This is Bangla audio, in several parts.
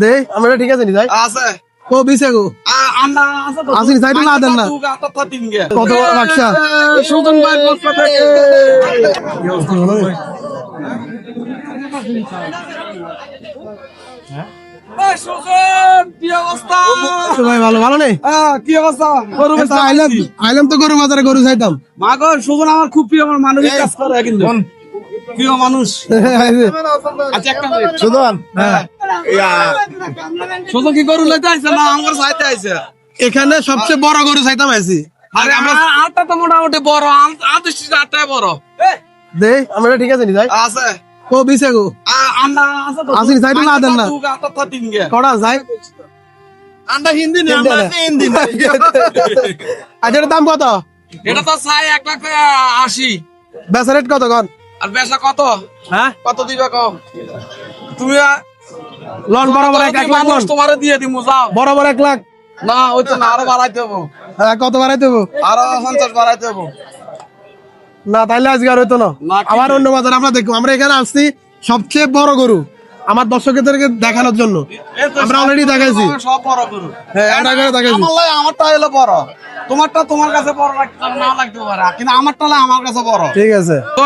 দে আমরা ঠিক আছে নি যাই আছে ও বিছে গো আমরা আছে তো আসিনি সাইড না দেন না কত বড় বাক্সা সুজন ভাই পক্ষ থেকে এই সুজন কি অবস্থা ভাই ভালো ভালো নেই কি অবস্থা গরু এটা আইলাম তো গরু বাজারে গরু চাইতাম মা গো সুজন আমার খুব প্রিয় আমার মানবিক কাজ করে কিন্তু প্রিয় মানুষ আচ্ছা একটা মিনিট সুদন হ্যাঁ সুজন কি গরু লইতে আইছে না আমার সাইতে আইছে এখানে সবচেয়ে বড় গরু চাইতাম আইছি আরে আমরা আটটা তো মোটামুটি বড় আদর্শ আটটাই বড় দে আমরা ঠিক আছে নি যাই আছে ও বিছে গো আমরা আছে তো আসিনি সাইড না দেন না আটটা তিন গে কড়া যাই আমরা হিন্দি না আমরা হিন্দি আচ্ছা এটার দাম কত এটা তো চাই 1,80,000 বেচা রেট কত কন আর বেচা কত হ্যাঁ কত দিবে কম তুমি লন বরাবর 1 লাখ লন তোমারে দিয়ে দিমু যাও বরাবর 1 লাখ না ওই তো না আরো বাড়াইতে হবো হ্যাঁ কত বাড়াইতে দেবো আরো 50 বাড়াইতে হবো না তাইলে আজকে আর হইতো না না, কি আবার অন্য বাজার আমরা দেখবো আমরা এখানে আসছি সবচেয়ে বড় গরু আমার দর্শকদেরকে দেখানোর জন্য আমরা অলরেডি দেখাইছি সব বড় করু হ্যাঁ আমরা এখানে দেখাইছি আমারটা হলো বড় তোমারটা তোমার কাছে বড় না লাগতে পারে কিন্তু আমারটা আমার কাছে বড় ঠিক আছে তো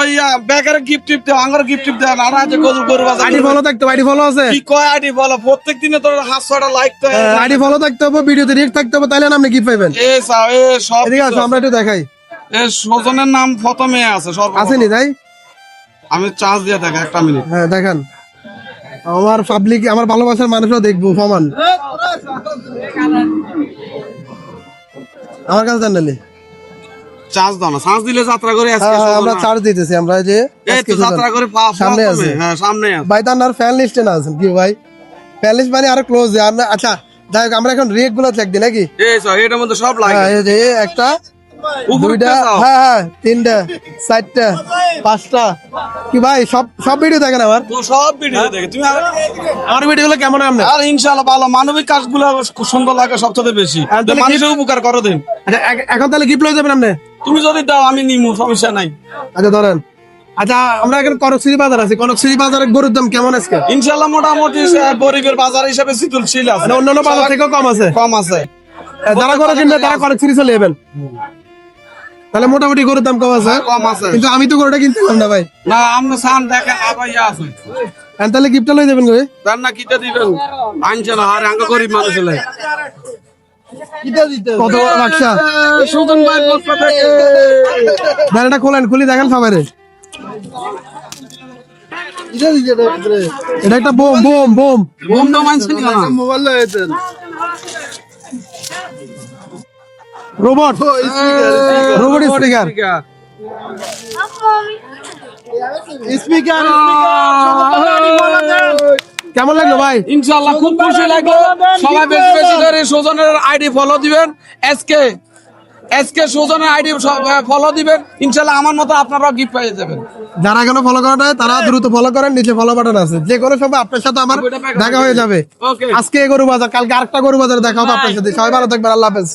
বেকারে গিফট টিপ দাও আঙ্গুর গিফট টিপ দাও আর আজ গরু গরু বাজার আইডি ফলো থাকতে হবে আইডি ফলো আছে কি কয় আইডি বলো প্রত্যেক দিনে তোর 500টা লাইক তো আইডি ফলো থাকতে হবে ভিডিওতে রিয়েক্ট থাকতে হবে তাইলে না আপনি কি পাইবেন এ সাও এ সব এদিকে আসো আমরা একটু দেখাই এ সজনের নাম প্রথমে আছে সব আসেনি তাই আমি চার্জ দিয়ে দেখ একটা মিনিট হ্যাঁ দেখান আমার পাবলিক আমার ভালোবাসার মানুষও দেখবো সমান আমার কাছে জানালে চার্জ দাও না চার্জ দিলে যাত্রা করে আজকে আমরা চার্জ দিতেছি আমরা যে এই তো যাত্রা করে সামনে আছে। হ্যাঁ সামনে আছে ভাই তার আর ফ্যান লিস্টে না আছেন কি ভাই ফ্যান লিস্ট মানে আরো ক্লোজ আচ্ছা যাই হোক আমরা এখন রেট গুলো চেক দিই নাকি এই সব এটার মধ্যে সব লাগে হ্যাঁ এই যে একটা উপরে দুইটা যাও। হ্যাঁ হ্যাঁ তিনটা চারটা পাঁচটা কি ভাই সব সব ভিডিও দেখেন আমার তো সব ভিডিও দেখে তুমি আমার ভিডিও গুলো কেমন আপনি আর ইনশাআল্লাহ ভালো মানবিক কাজগুলো খুব সুন্দর লাগে সবচেয়ে বেশি আর তাহলে মানুষের উপকার করো দিন আচ্ছা এখন তাহলে গিফট লয়ে যাবেন আপনি তুমি যদি দাও আমি নিমু সমস্যা নাই আচ্ছা ধরেন আচ্ছা আমরা এখন কনকশ্রী বাজার আছি কনকশ্রী বাজারে গরুর দাম কেমন আজকে ইনশাআল্লাহ মোটামুটি গরিবের বাজার হিসেবে শীতলশীল আছে মানে অন্যান্য বাজার থেকেও কম আছে কম আছে যারা গরু কিনবে তারা কনকশ্রী চলে যাবেন তাহলে মোটামুটি গরুর দাম কম আছে কম আছে কিন্তু আমি তো গরুটা কিনতে পারলাম না ভাই না আমরা সান দেখেন আবার ইয়া আছে এখন তাহলে গিফটটা লয়ে যাবেন ভাই জান না কিটা দিবেন আনছে না আর আঙ্গ গরিব মানুষ হলে কত বড় বাক্সা সুজন ভাই পক্ষ থেকে ব্যানারটা খোলেন খুলি দেখেন সবাই এটা একটা বোম বোম বোম বন্ধ মানছেন না মোবাইল লাগাইতেন রোবট রোবট স্পিকার স্পিকার কেমন লাগলো ভাই ইনশাআল্লাহ খুব খুশি লাগলো সবাই বেশি বেশি করে সুজনের আইডি ফলো দিবেন এসকে এসকে সুজনের আইডি ফলো দিবেন ইনশাআল্লাহ আমার মতো আপনারাও গিফট পেয়ে যাবেন যারা এখনো ফলো করা নাই তারা দ্রুত ফলো করেন নিচে ফলো বাটন আছে যে কোনো সময় আপনার সাথে আমার দেখা হয়ে যাবে ওকে আজকে গরু বাজার কালকে আরেকটা গরু বাজারে দেখা হবে আপনার সাথে সবাই ভালো থাকবেন আল্লাহ হাফেজ